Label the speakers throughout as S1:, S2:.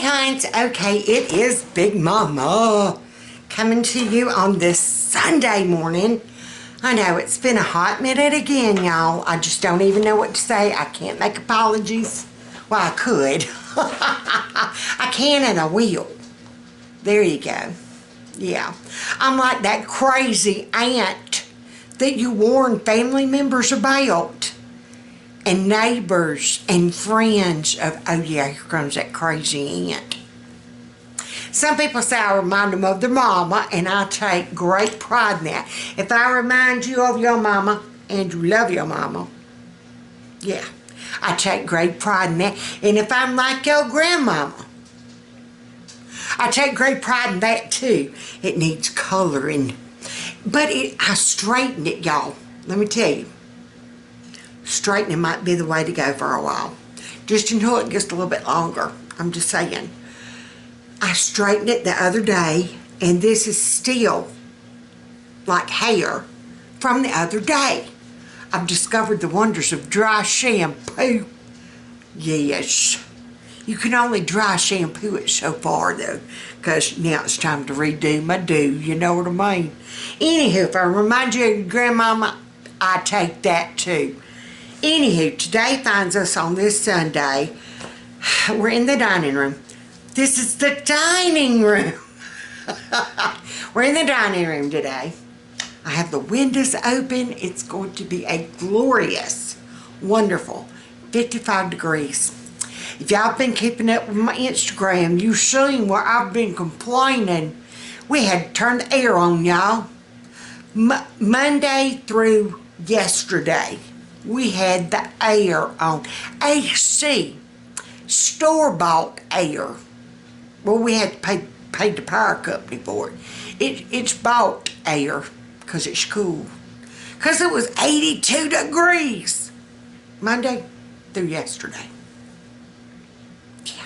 S1: Hunts. Okay, it is Big Mama coming to you on this Sunday morning. I know it's been a hot minute again, y'all. I just don't even know what to say. I can't make apologies. Well, I could. I can and I will. There you go. Yeah. I'm like that crazy aunt that you warn family members about. And neighbors and friends of, oh yeah, here comes that crazy aunt. Some people say I remind them of their mama, and I take great pride in that. If I remind you of your mama, and you love your mama, yeah, I take great pride in that. And if I'm like your grandmama, I take great pride in that too. It needs coloring. But I straightened it, y'all. Let me tell you. Straightening might be the way to go for a while. Just until it gets a little bit longer. I'm just saying. I straightened it the other day, and this is still like hair from the other day. I've discovered the wonders of dry shampoo. Yes. You can only dry shampoo it so far though, because now it's time to redo my do. You know what I mean? Anywho, if I remind you of your grandmama, I take that too. Anywho, today finds us on this Sunday. We're in the dining room. This is the dining room. We're in the dining room today. I have the windows open. It's going to be a glorious, wonderful 55 degrees. If y'all been keeping up with my Instagram, you've seen where I've been complaining. We had to turn the air on, y'all. Monday through yesterday. We had the air on. AC. Store-bought air. Well, we had to pay the power company for it. It's bought air because it's cool. Because it was 82 degrees. Monday through yesterday. Yeah.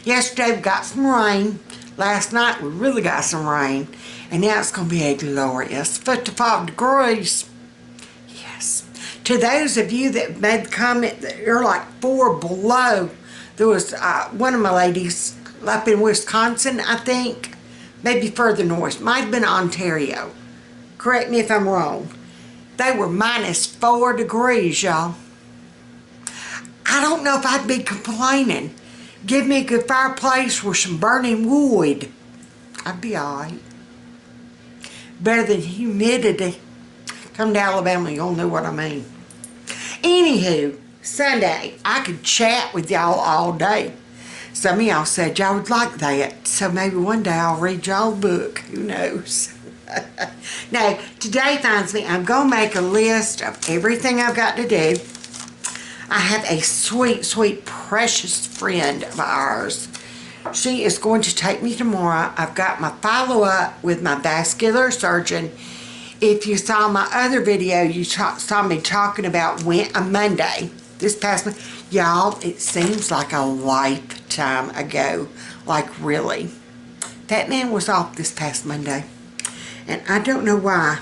S1: Yesterday we got some rain. Last night we really got some rain. And now it's going to be a glorious 55 degrees. To those of you that made the comment that you're like 4 below, there was one of my ladies up in Wisconsin, I think, maybe further north, might have been Ontario. Correct me if I'm wrong. They were -4 degrees, y'all. I don't know if I'd be complaining. Give me a good fireplace with some burning wood. I'd be alright. Better than humidity. Come to Alabama, you'll know what I mean. Anywho, Sunday, I could chat with y'all all day. Some of y'all said y'all would like that, so maybe one day I'll read y'all a book. Who knows? Now, today finds me, I'm going to make a list of everything I've got to do. I have a sweet, sweet, precious friend of ours. She is going to take me tomorrow. I've got my follow-up with my vascular surgeon. If you saw my other video, you saw me talking about Monday, this past month. Y'all, it seems like a lifetime ago. Like, really. That man was off this past Monday. And I don't know why.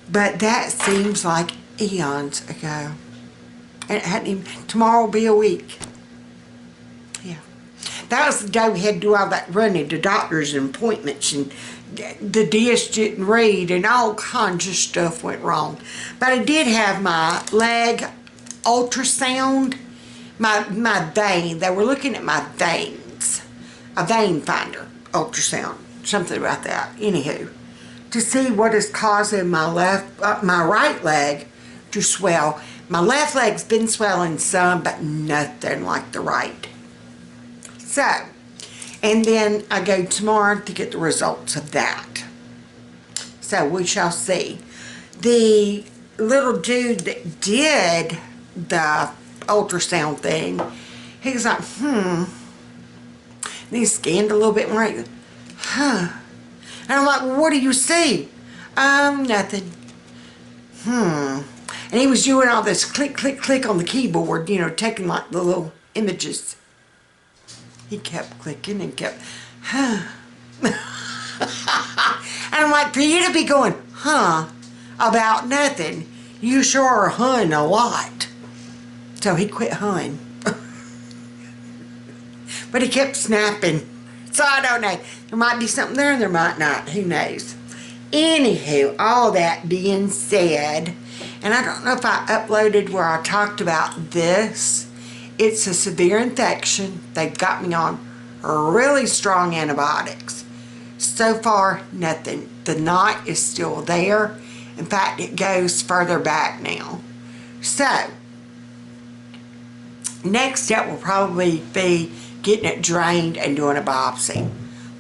S1: But that seems like eons ago. And it hadn't even, tomorrow will be a week. Yeah. That was the day we had to do all that running to doctors and appointments, and the disc didn't read and all kinds of stuff went wrong. But I did have my leg ultrasound, my vein. They were looking at my veins. A vein finder ultrasound. Something about that. Anywho, to see what is causing my right leg to swell. My left leg's been swelling some, but nothing like the right. So, and then I go tomorrow to get the results of that. So we shall see. The little dude that did the ultrasound thing, he was like, And he scanned a little bit more. And I'm like, well, what do you see? Nothing. And he was doing all this click, click, click on the keyboard, you know, taking like the little images. He kept clicking and kept, And I'm like, for you to be going, about nothing, you sure are hunting a lot. So he quit hunting. But he kept snapping. So I don't know. There might be something there and there might not. Who knows? Anywho, all that being said, and I don't know if I uploaded where I talked about this. It's a severe infection. They've got me on really strong antibiotics. So far, nothing. The knot is still there. In fact, it goes further back now. So, next step will probably be getting it drained and doing a biopsy.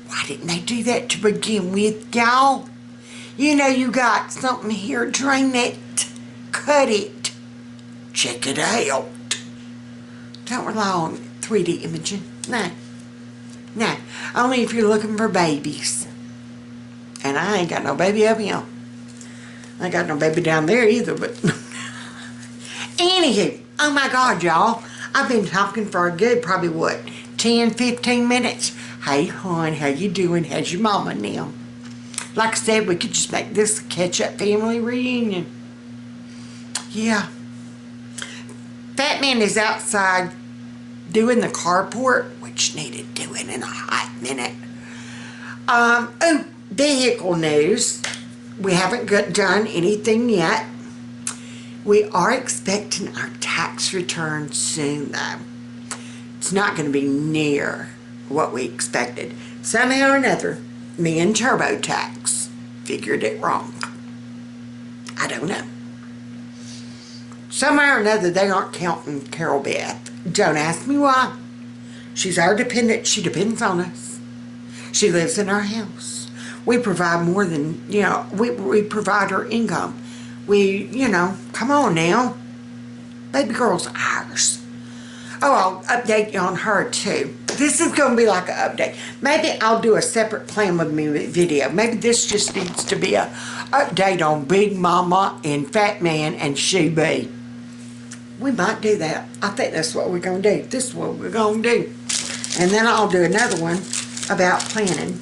S1: Why didn't they do that to begin with, y'all? You know you got something here, drain it, cut it, check it out. Don't rely on 3D imaging. No. No. Only if you're looking for babies. And I ain't got no baby up here. I ain't got no baby down there either, but... Anywho, oh my God, y'all. I've been talking for a good, probably what, 10, 15 minutes. Hey, hon, how you doing? How's your mama now? Like I said, we could just make this a catch-up family reunion. Yeah. Fatman is outside doing the carport, which needed doing in a hot minute. Oh, vehicle news. We haven't done anything yet. We are expecting our tax return soon, though. It's not going to be near what we expected. Somehow or another, me and TurboTax figured it wrong. I don't know. Somehow or another, they aren't counting Carol Beth. Don't ask me why. She's our dependent. She depends on us. She lives in our house. We provide more than, you know, we provide her income. We, you know, come on now. Baby girl's ours. Oh, I'll update you on her too. This is going to be like an update. Maybe I'll do a separate Plan With Me video. Maybe this just needs to be a update on Big Mama and Fatman and She Bee. We might do that. I think that's what we're going to do. This is what we're going to do. And then I'll do another one about planning.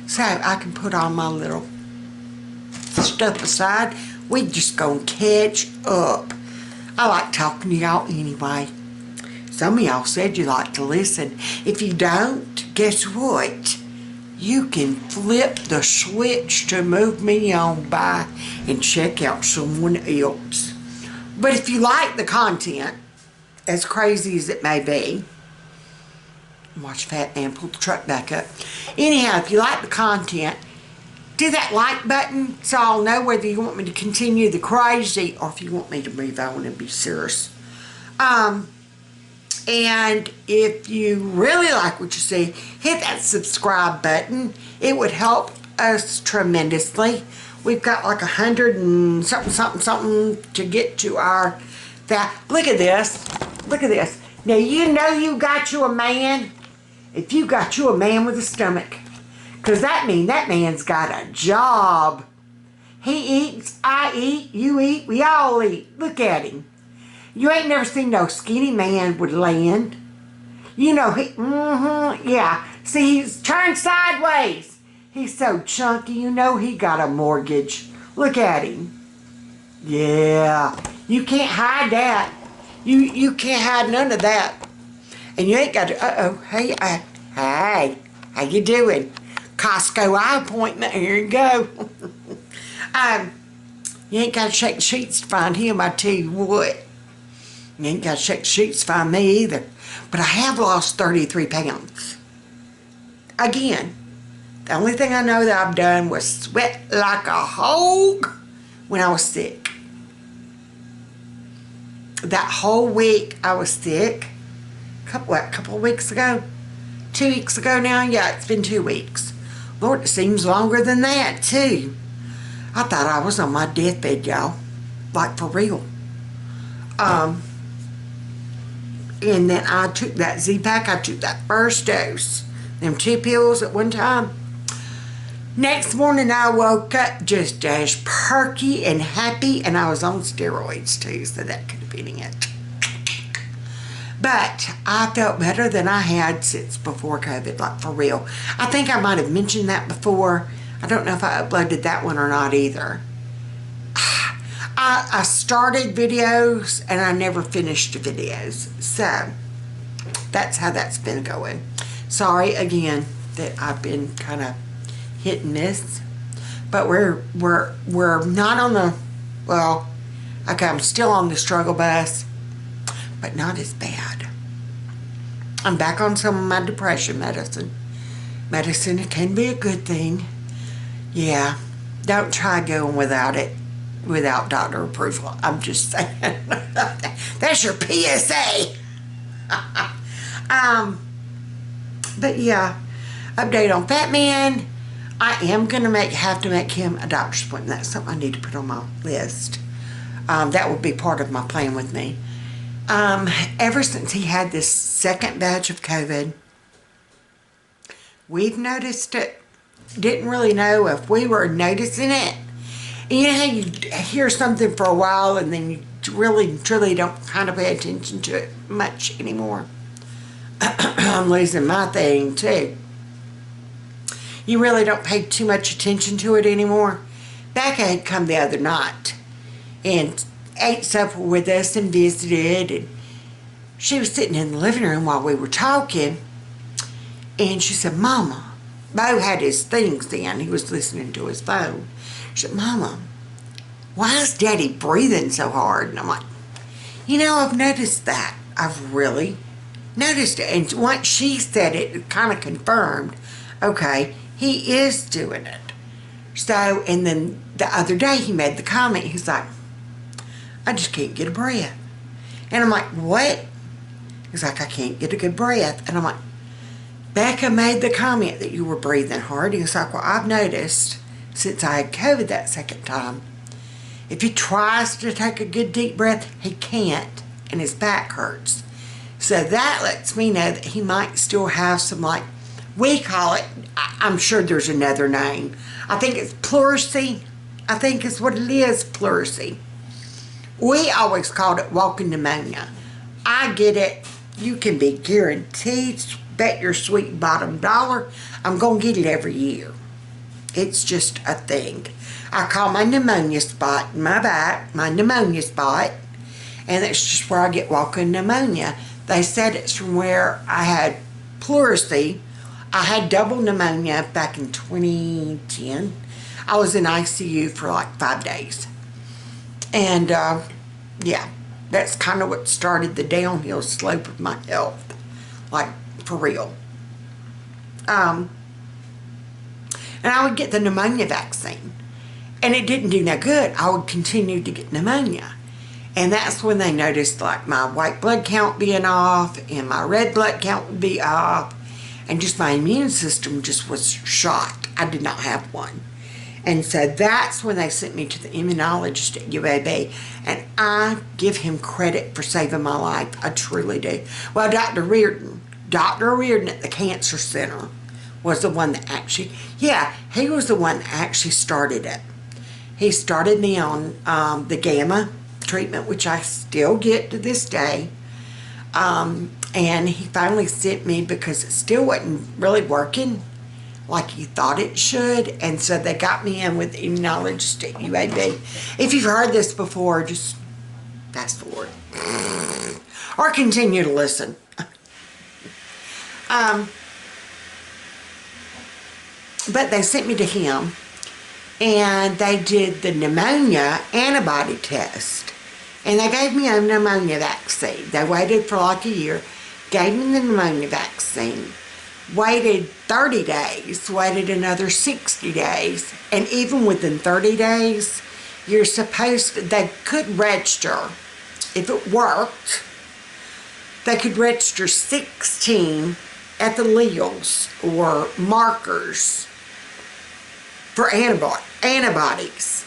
S1: So I can put all my little stuff aside. We just gonna catch up. I like talking to y'all anyway. Some of y'all said you like to listen. If you don't, guess what? You can flip the switch to move me on by and check out someone else. But if you like the content, as crazy as it may be, watch Fatman pull the truck back up. Anyhow, if you like the content, do that like button so I'll know whether you want me to continue the crazy or if you want me to move on and be serious. And if you really like what you see, hit that subscribe button. It would help us tremendously. We've got like 100 and something to get to our... Look at this. Look at this. Now you know you got you a man if you got you a man with a stomach. Because that means that man's got a job. He eats, I eat, you eat, we all eat. Look at him. You ain't never seen no skinny man with land. You know, yeah. See, he's turned sideways. He's so chunky, you know he got a mortgage. Look at him. Yeah. You can't hide that. You can't hide none of that. And you ain't got to, hey, hey, how you doing? Costco eye appointment, here you go. You ain't got to shake the sheets to find him, I tell you what. You ain't got to shake the sheets to find me either. But I have lost 33 pounds. Again, the only thing I know that I've done was sweat like a hog when I was sick. That whole week I was sick. Couple of weeks ago? 2 weeks ago now? Yeah, it's been 2 weeks. Lord, it seems longer than that, too. I thought I was on my deathbed, y'all. Like, for real. And then I took that Z-Pack. I took that first dose. Them 2 pills at one time. Next morning, I woke up just as perky and happy, and I was on steroids, too, so that could have been it. But I felt better than I had since before COVID, like for real. I think I might have mentioned that before. I don't know if I uploaded that one or not either. I started videos and I never finished the videos. So, that's how that's been going. Sorry again that I've been kind of hit and miss, but we're not on the, well, okay, I'm still on the struggle bus, but not as bad. I'm back on some of my depression medicine. Medicine can be a good thing. Yeah, don't try going without it, without doctor approval. I'm just saying. That's your PSA. But yeah, update on Fatman. I am gonna have to make him a doctor's appointment. That's something I need to put on my list. That would be part of my plan with me. Ever since he had this second batch of COVID, we've noticed it. Didn't really know if we were noticing it. And you know how you hear something for a while and then you really, truly don't kind of pay attention to it much anymore. I'm losing my thing too. You really don't pay too much attention to it anymore. Becca had come the other night and ate supper with us and visited, and she was sitting in the living room while we were talking, and she said, Mama, Bo had his things in, he was listening to his phone. She said, Mama, why is Daddy breathing so hard? And I'm like, you know, I've noticed that. I've really noticed it. And once she said it, it kind of confirmed, okay, he is doing it. So, and then the other day he made the comment, he's like, I just can't get a breath. And I'm like, what? He's like, I can't get a good breath. And I'm like, Becca made the comment that you were breathing hard. He's like, well, I've noticed since I had COVID that second time, if he tries to take a good deep breath, he can't, and his back hurts. So that lets me know that he might still have some, like, we call it, I'm sure there's another name. I think it's pleurisy. I think is what it is, pleurisy. We always called it walking pneumonia. I get it. You can be guaranteed, bet your sweet bottom dollar, I'm going to get it every year. It's just a thing. I call my pneumonia spot in my back, my pneumonia spot, and that's just where I get walking pneumonia. They said it's from where I had pleurisy. I had double pneumonia back in 2010. I was in ICU for like 5 days. And yeah, that's kind of what started the downhill slope of my health, like for real. And I would get the pneumonia vaccine, and it didn't do no good. I would continue to get pneumonia. And that's when they noticed like my white blood count being off and my red blood count would be off, and just my immune system just was shot. I did not have one. And so that's when they sent me to the immunologist at UAB, and I give him credit for saving my life. I truly do. Well, Dr. Reardon at the Cancer Center was the one that actually, yeah, he was the one that actually started it. He started me on the gamma treatment, which I still get to this day. And he finally sent me because it still wasn't really working like he thought it should, and so they got me in with the immunologist at UAB. If you've heard this before, just fast forward or continue to listen. But they sent me to him, and they did the pneumonia antibody test, and they gave me a pneumonia vaccine. They waited for like a year, gave me the pneumonia vaccine, waited 30 days, waited another 60 days, and even within 30 days, you're supposed to, they could register, if it worked, they could register 16 alleles or markers for antibodies,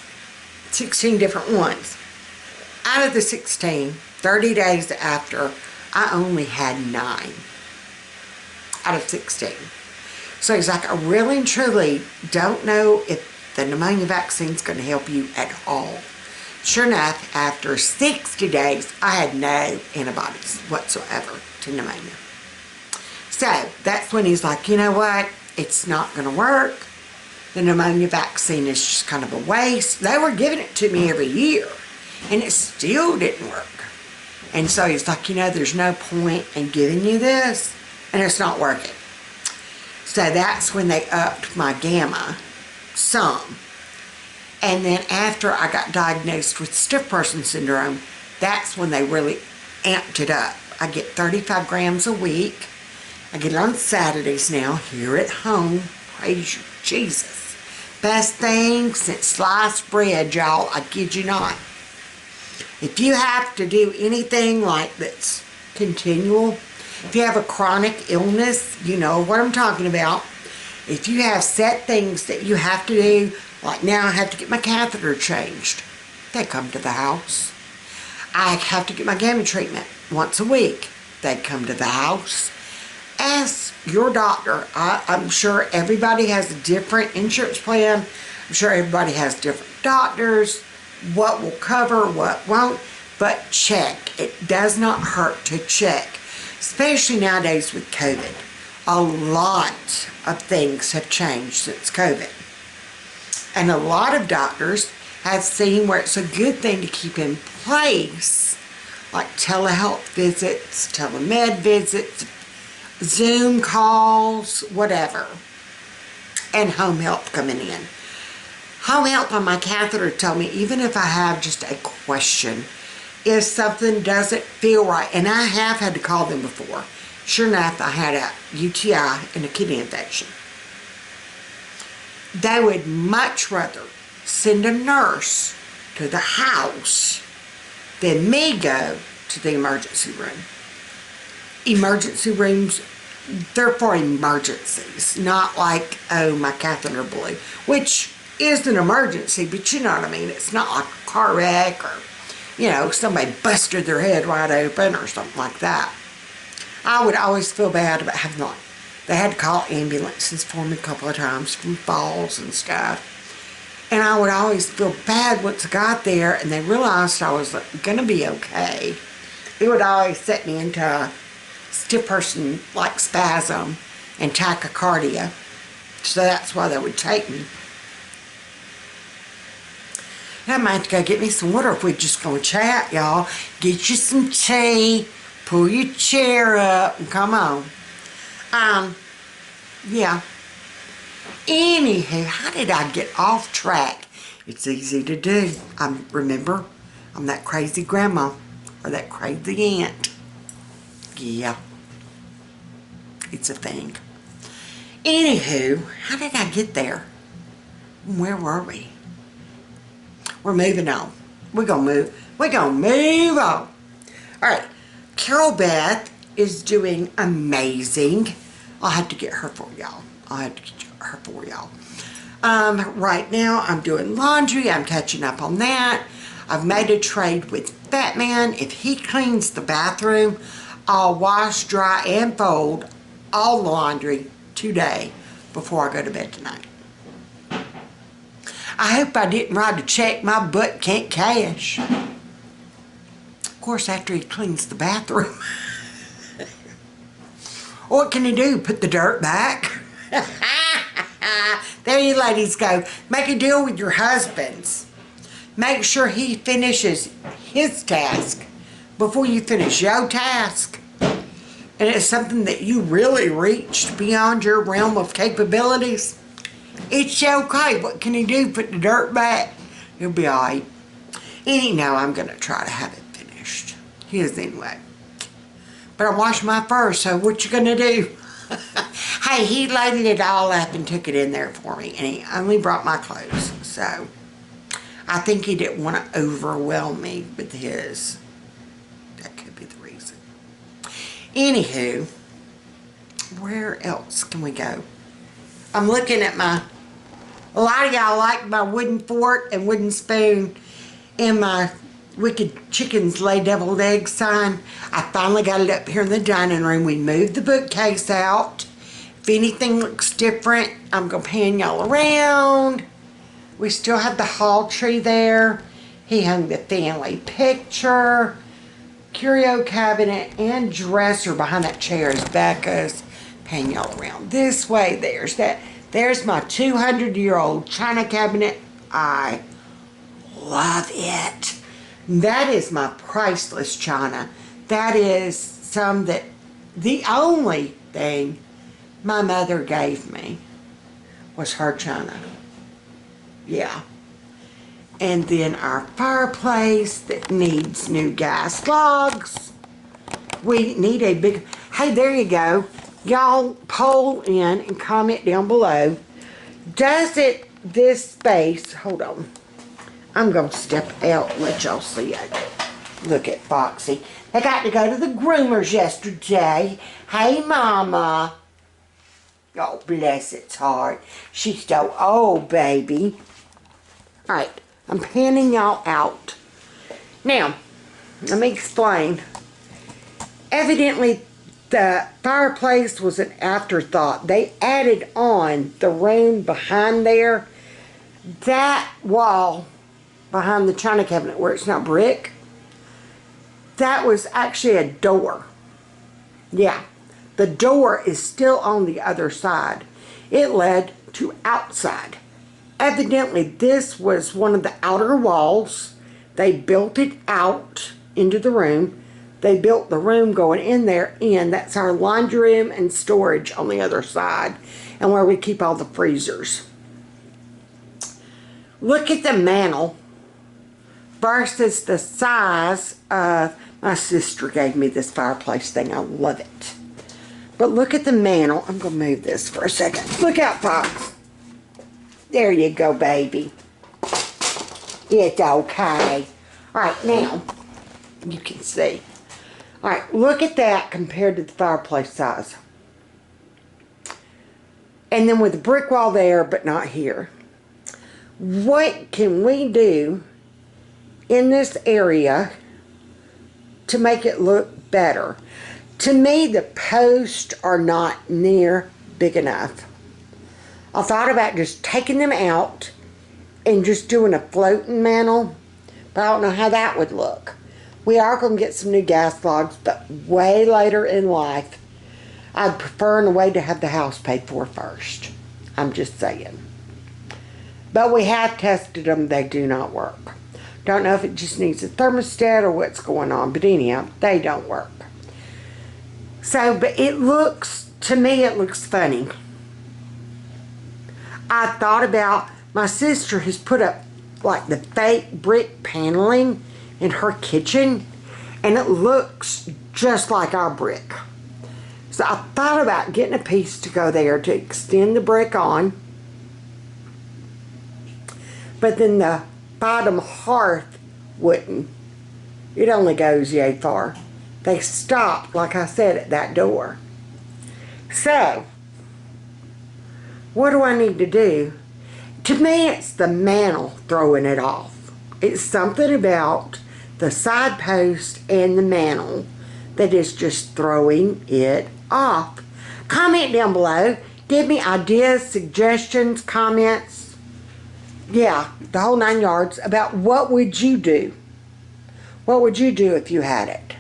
S1: 16 different ones. Out of the 16, 30 days after, I only had 9 out of 16. So he's like, I really and truly don't know if the pneumonia vaccine is going to help you at all. Sure enough, after 60 days, I had no antibodies whatsoever to pneumonia. So that's when he's like, you know what? It's not going to work. The pneumonia vaccine is just kind of a waste. They were giving it to me every year, and it still didn't work. And so he's like, you know, there's no point in giving you this, and it's not working. So that's when they upped my gamma some. And then after I got diagnosed with stiff person syndrome, that's when they really amped it up. I get 35 grams a week. I get it on Saturdays now here at home. Praise you, Jesus. Best thing since sliced bread, y'all. I kid you not. If you have to do anything like that's continual, if you have a chronic illness, you know what I'm talking about. If you have set things that you have to do, like now I have to get my catheter changed, they come to the house. I have to get my gamma treatment once a week, they come to the house. Ask your doctor. I'm sure everybody has a different insurance plan. I'm sure everybody has different doctors, what will cover, what won't, but check. It does not hurt to check, especially nowadays with COVID. A lot of things have changed since COVID. And a lot of doctors have seen where it's a good thing to keep in place, like telehealth visits, telemed visits, Zoom calls, whatever, and home health coming in. Home health on my catheter told me even if I have just a question, if something doesn't feel right, and I have had to call them before. Sure enough, I had a UTI and a kidney infection. They would much rather send a nurse to the house than me go to the emergency room. Emergency rooms, they're for emergencies, not like, oh, my catheter blew, which is an emergency, but you know what I mean. It's not like a car wreck or, you know, somebody busted their head wide open or something like that. I would always feel bad about having, like, they had to call ambulances for me a couple of times from falls and stuff. And I would always feel bad once I got there and they realized I was going to be okay. It would always set me into a stiff person like spasm and tachycardia. So that's why they would take me. I might have to go get me some water if we're just going to chat, y'all. Get you some tea, pull your chair up, and come on. Yeah. Anywho, how did I get off track? It's easy to do. Remember, I'm that crazy grandma or that crazy aunt. Yeah. It's a thing. Anywho, how did I get there? Where were we? We're moving on. We're going to move on. Alright. Carol Beth is doing amazing. I'll have to get her for y'all. Right now, I'm doing laundry. I'm catching up on that. I've made a trade with Fatman. If he cleans the bathroom, I'll wash, dry, and fold all the laundry today before I go to bed tonight. I hope I didn't write a check my butt can't cash. Of course, after he cleans the bathroom. What can he do? Put the dirt back? There you ladies go. Make a deal with your husbands. Make sure he finishes his task before you finish your task. And it's something that you really reached beyond your realm of capabilities. It's okay. What can he do? Put the dirt back? He'll be alright. Anyhow, I'm going to try to have it finished. His anyway. But I washed my fur, so what you going to do? Hey, he loaded it all up and took it in there for me. And he only brought my clothes. So, I think he didn't want to overwhelm me with his. That could be the reason. Anywho, where else can we go? I'm looking at a lot of y'all like my wooden fork and wooden spoon and my Wicked Chickens Lay Deviled Eggs sign. I finally got it up here in the dining room. We moved the bookcase out. If anything looks different, I'm going to pan y'all around. We still have the hall tree there. He hung the family picture, curio cabinet, and dresser behind that chair is Becca's. Pan y'all around this way. There's that. There's my 200-year-old china cabinet. I love it. That is my priceless china. That is some that the only thing my mother gave me was her china. Yeah. And then our fireplace that needs new gas logs. We need a big, hey, there you go. Y'all poll in and comment down below. Does it, this space, hold on. I'm going to step out and let y'all see it. Look at Foxy. They got to go to the groomers yesterday. Hey, Mama. Oh, bless its heart. She's so old, baby. All right, I'm panning y'all out. Now, let me explain. Evidently, the fireplace was an afterthought. They added on the room behind there. That wall behind the china cabinet where it's not brick, that was actually a door. Yeah, the door is still on the other side. It led to outside. Evidently, this was one of the outer walls. They built it out into the room. They built the room going in there, and that's our laundry room and storage on the other side, and where we keep all the freezers. Look at the mantle versus the size of, my sister gave me this fireplace thing. I love it. But look at the mantle. I'm going to move this for a second. Look out, Fox. There you go, baby. It's okay. All right, now, you can see. All right, look at that compared to the fireplace size. And then with the brick wall there, but not here. What can we do in this area to make it look better? To me, the posts are not near big enough. I thought about just taking them out and just doing a floating mantle, but I don't know how that would look. We are going to get some new gas logs, but way later in life. I'd prefer in a way to have the house paid for first. I'm just saying. But we have tested them. They do not work. Don't know if it just needs a thermostat or what's going on, but anyhow, they don't work. So, but it looks, to me, it looks funny. I thought about, my sister has put up like the fake brick paneling in her kitchen, and it looks just like our brick. So I thought about getting a piece to go there to extend the brick on, but then the bottom hearth wouldn't. It only goes yay far. They stopped, like I said, at that door. So, what do I need to do? To me, it's the mantle throwing it off. It's something about the side post and the mantle that is just throwing it off. Comment down below. Give me ideas, suggestions, comments. Yeah, the whole 9 yards about what would you do? What would you do if you had it?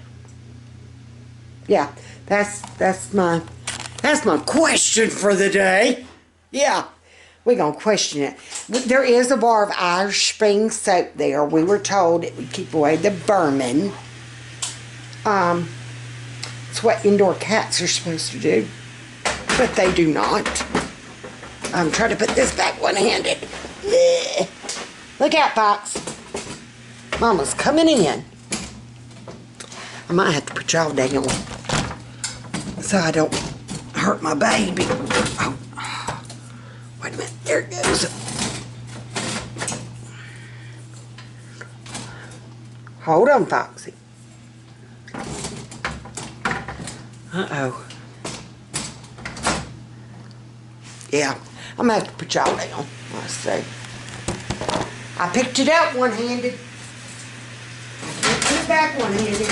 S1: Yeah, that's my question for the day. Yeah, we're going to question it. There is a bar of Irish Spring soap there. We were told it would keep away the vermin. It's what indoor cats are supposed to do, but they do not. I'm trying to put this back one-handed. Look out, Fox. Mama's coming in. I might have to put y'all down so I don't hurt my baby. Oh, wait a minute. There it goes. Hold on, Foxy. Uh-oh. Yeah, I'm going to have to put y'all down. Let's see. I picked it up one-handed. Put it back one-handed.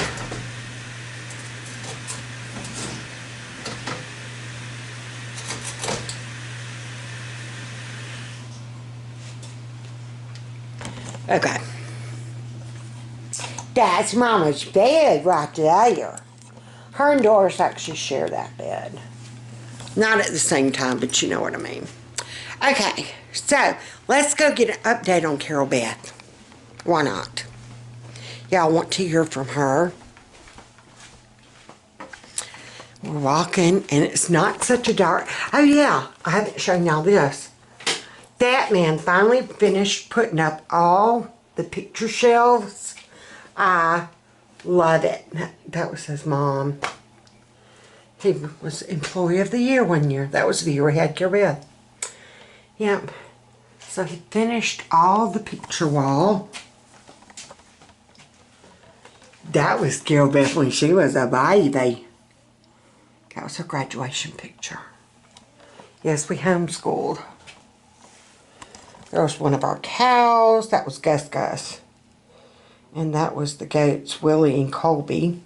S1: Okay. That's Mama's bed right there. Her and Doris actually share that bed. Not at the same time, but you know what I mean. Okay, so let's go get an update on Carol Beth. Why not? Y'all want to hear from her. We're walking, and it's not such a dark... Oh, yeah, I haven't shown y'all this. That man finally finished putting up all the picture shelves. I love it. That was his mom. He was Employee of the Year one year. That was the year we had Carol Beth. Yep. So he finished all the picture wall. That was Carol Beth when she was a baby. That was her graduation picture. Yes, we homeschooled. There was one of our cows. That was Gus Gus. And that was the goats, Willie and Colby.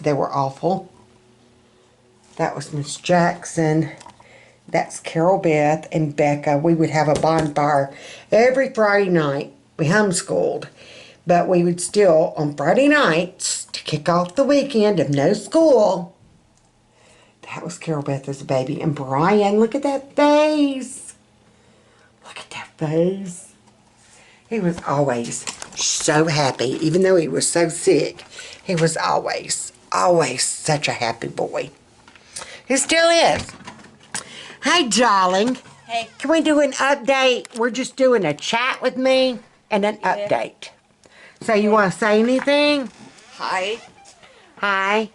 S1: They were awful. That was Miss Jackson. That's Carol Beth and Becca. We would have a bonfire every Friday night. We homeschooled. But we would still, on Friday nights, to kick off the weekend of no school. That was Carol Beth as a baby. And Brian, look at that face. Look at that face. He was always so happy. Even though he was so sick, he was always such a happy boy. He still is. Hey, darling.
S2: Hey.
S1: Can we do an update? We're just doing a chat with me and an update. So you want to say anything?
S2: Hi.
S1: Hi.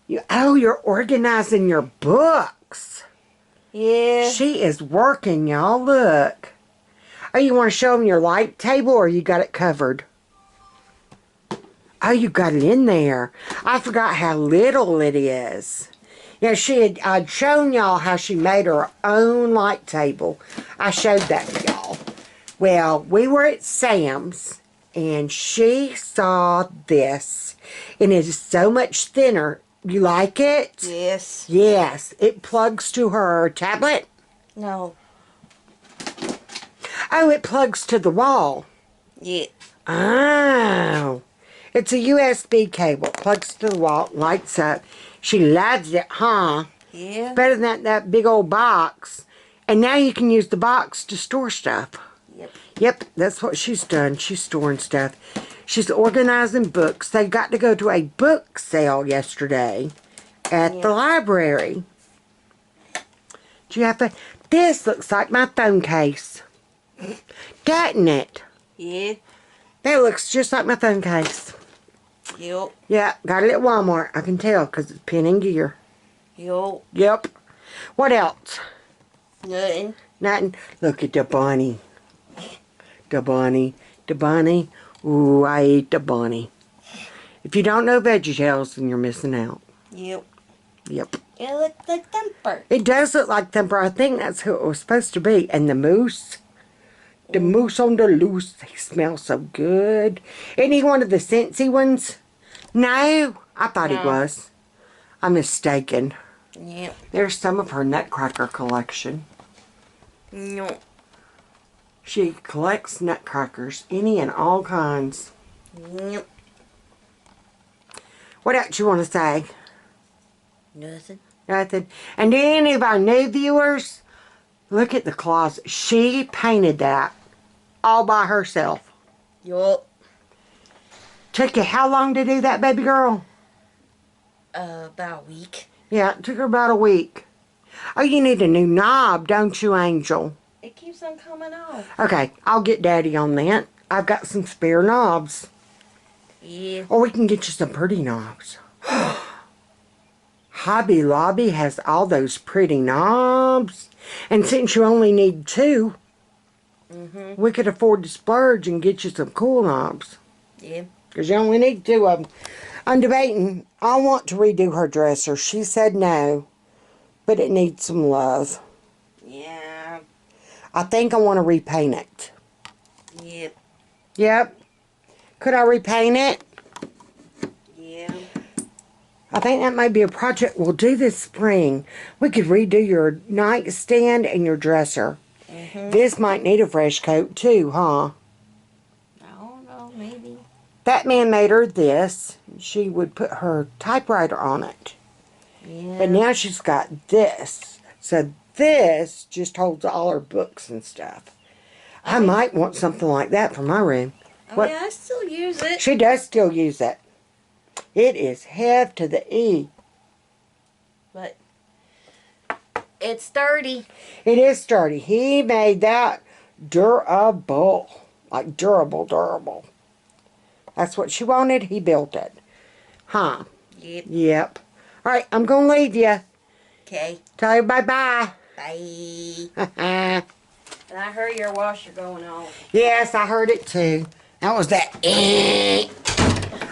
S1: You're organizing your books.
S2: Yeah.
S1: She is working, y'all. Look. Oh, you want to show them your light table, or you got it covered? Oh, you got it in there. I forgot how little it is. Yeah, I'd shown y'all how she made her own light table. I showed that to y'all. Well, we were at Sam's, and she saw this, and it is so much thinner. You like it?
S2: Yes.
S1: Yes. It plugs to her tablet?
S2: No.
S1: Oh, it plugs to the wall.
S2: Yeah.
S1: Oh. It's a USB cable. It plugs to the wall, lights up. She loves it, huh?
S2: Yeah.
S1: Better than that big old box. And now you can use the box to store stuff.
S2: Yep.
S1: Yep, that's what she's done. She's storing stuff. She's organizing books. They got to go to a book sale yesterday at the library. Do you have to? This looks like my phone case. Doesn't it?
S2: Yeah.
S1: That looks just like my phone case.
S2: Yep.
S1: Yeah, got it at Walmart. I can tell because it's pin and gear.
S2: Yep.
S1: Yep. What else?
S2: Nothing.
S1: Nothing. Look at the bunny. The bunny. The bunny. Ooh, I ate the bunny. If you don't know VeggieTales, then you're missing out.
S2: Yep.
S1: Yep.
S2: It looks like Thumper.
S1: It does look like Thumper. I think that's who it was supposed to be. And the moose. The moose on the loose. They smell so good. Isn't he one of the Scentsy ones? No. I thought he was. I'm mistaken.
S2: Yep.
S1: There's some of her Nutcracker collection.
S2: No.
S1: She collects nutcrackers, any and all kinds.
S2: Yep.
S1: What else you want to say?
S2: Nothing.
S1: Nothing. And to any of our new viewers, look at the closet. She painted that all by herself.
S2: Yup.
S1: Took you how long to do that, baby girl?
S2: About a week.
S1: Yeah, it took her about a week. Oh, you need a new knob, don't you, Angel?
S2: It keeps on coming off.
S1: Okay, I'll get Daddy on that. I've got some spare knobs.
S2: Yeah.
S1: Or we can get you some pretty knobs. Hobby Lobby has all those pretty knobs. And since you only need two, we could afford to splurge and get you some cool knobs.
S2: Yeah.
S1: Because you only need two of them. I'm debating. I want to redo her dresser. She said no. But it needs some love.
S2: Yeah.
S1: I think I want to repaint it.
S2: Yep.
S1: Yep. Could I repaint it?
S2: Yeah.
S1: I think that might be a project we'll do this spring. We could redo your nightstand and your dresser. This might need a fresh coat too, huh?
S2: I don't know, maybe.
S1: That man made her this. She would put her typewriter on it.
S2: Yeah.
S1: But now she's got this. So this just holds all her books and stuff. I might want something like that for my room.
S2: Oh,
S1: What?
S2: yeah, I still use it.
S1: She does still use it. It is Hev to the E.
S2: But it's sturdy.
S1: It is sturdy. He made that durable. Like durable. That's what she wanted. He built it. Huh?
S2: Yep.
S1: Yep. All right, I'm going to leave you.
S2: Okay.
S1: Tell you bye-bye.
S2: Bye. And I heard your washer going off.
S1: Yes, I heard it too. That was that.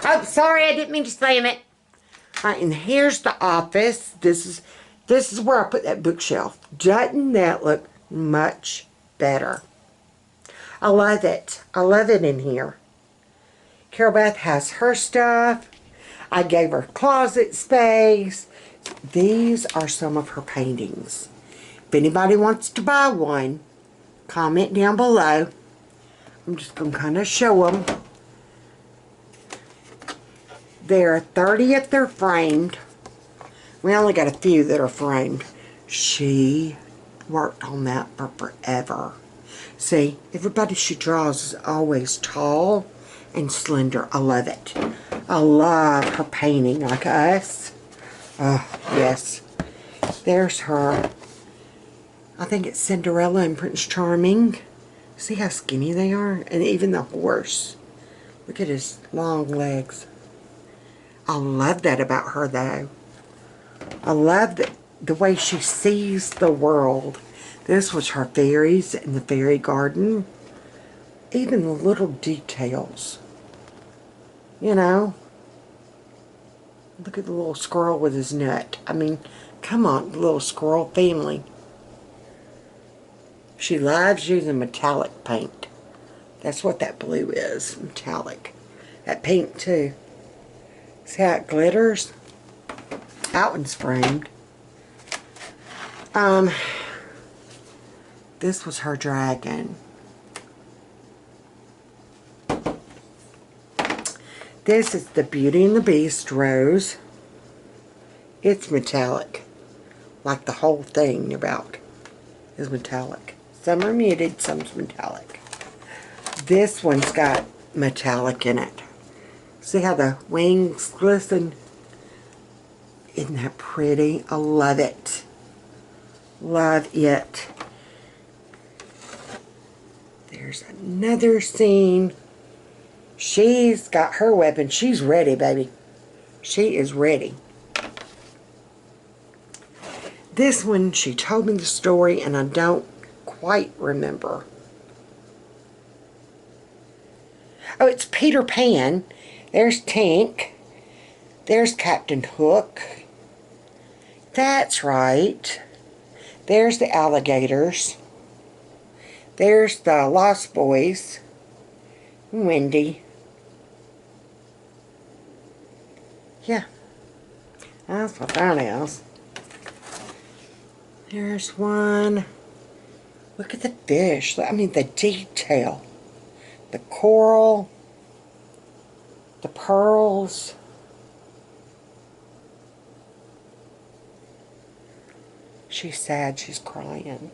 S1: Oh, sorry, I didn't mean to slam it. All right, and here's the office. This is where I put that bookshelf. Doesn't that look much better? I love it. I love it in here. Carol Beth has her stuff. I gave her closet space. These are some of her paintings. If anybody wants to buy one, comment down below. I'm just going to kind of show them. They're 30 if they're framed. We only got a few that are framed. She worked on that for forever. See, everybody she draws is always tall and slender. I love it. I love her painting like us. Oh, yes. There's her. I think it's Cinderella and Prince Charming. See how skinny they are? And even the horse. Look at his long legs. I love that about her, though. I love the way she sees the world. This was her fairies in the fairy garden. Even the little details. You know? Look at the little squirrel with his nut. I mean, come on, little squirrel family. She loves using metallic paint. That's what that blue is, metallic. That pink too. See how it glitters? That one's framed. This was her dragon. This is the Beauty and the Beast rose. It's metallic. Like the whole thing about is metallic. Some are muted, some's metallic. This one's got metallic in it. See how the wings glisten? Isn't that pretty? I love it. Love it. There's another scene. She's got her weapon. She's ready, baby. She is ready. This one, she told me the story, and I don't quite remember. Oh, it's Peter Pan. There's Tink. There's Captain Hook. That's right. There's the alligators. There's the Lost Boys. Wendy. Yeah. That's what that is. There's one. Look at the fish. I mean, the detail. The coral. The pearls. She's sad. She's crying.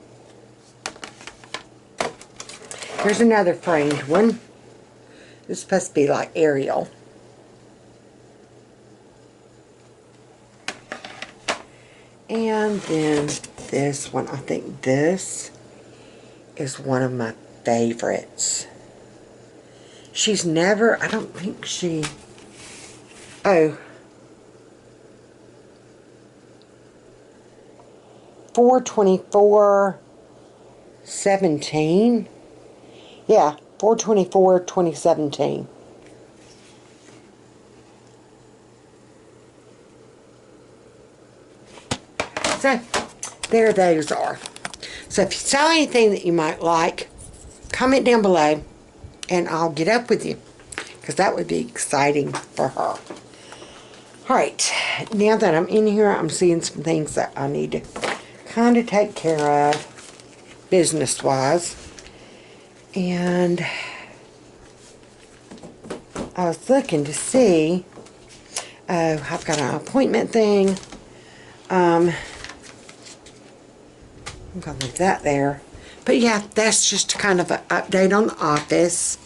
S1: Here's another framed one. This is supposed to be like Ariel. And then this one. I think this is one of my favorites. She's never, I don't think she, oh, 4/24/17. Yeah, 4/24/2017. So, there those are. So, if you saw anything that you might like, comment down below, and I'll get up with you, because that would be exciting for her. Alright, now that I'm in here, I'm seeing some things that I need to kind of take care of, business-wise. And I was looking to see, I've got an appointment thing. I'm going to leave that there. But yeah, that's just kind of an update on the office.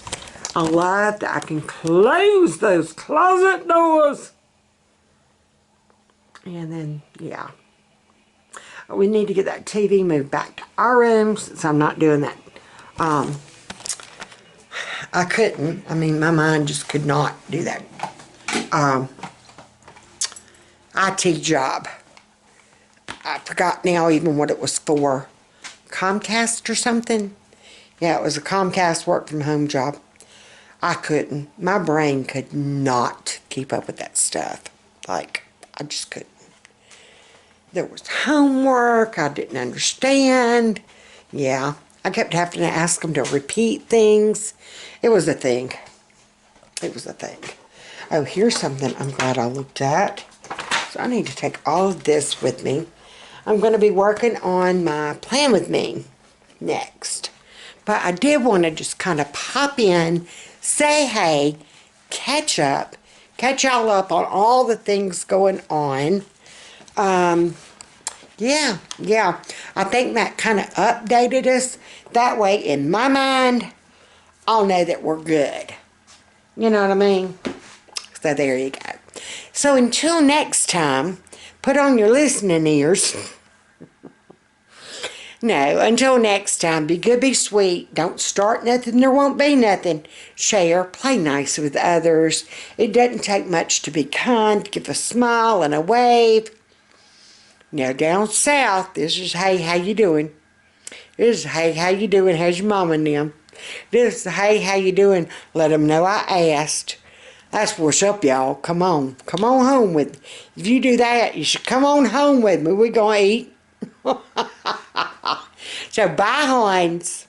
S1: I love that I can close those closet doors. And then, yeah. We need to get that TV moved back to our room since I'm not doing that. I couldn't. I mean, my mind just could not do that. IT job. I forgot now even what it was for. Comcast or something? Yeah, it was a Comcast work from home job. I couldn't. My brain could not keep up with that stuff. Like, I just couldn't. There was homework I didn't understand. Yeah, I kept having to ask them to repeat things. It was a thing. It was a thing. Oh, here's something I'm glad I looked at. So I need to take all of this with me. I'm going to be working on my plan with me next. But I did want to just kind of pop in, say hey, catch y'all up on all the things going on. Yeah. I think that kind of updated us. That way, in my mind, I'll know that we're good. You know what I mean? So there you go. So until next time, put on your listening ears. No, until next time, be good, be sweet. Don't start nothing, there won't be nothing. Share, play nice with others. It doesn't take much to be kind. Give a smile and a wave. Now down south, this is hey, how you doing? This is hey, how you doing? How's your mama and them? This is hey, how you doing? Let them know I asked. That's what's up, y'all. Come on home with me. If you do that, you should come on home with me. We're gonna eat. So bye, Hines.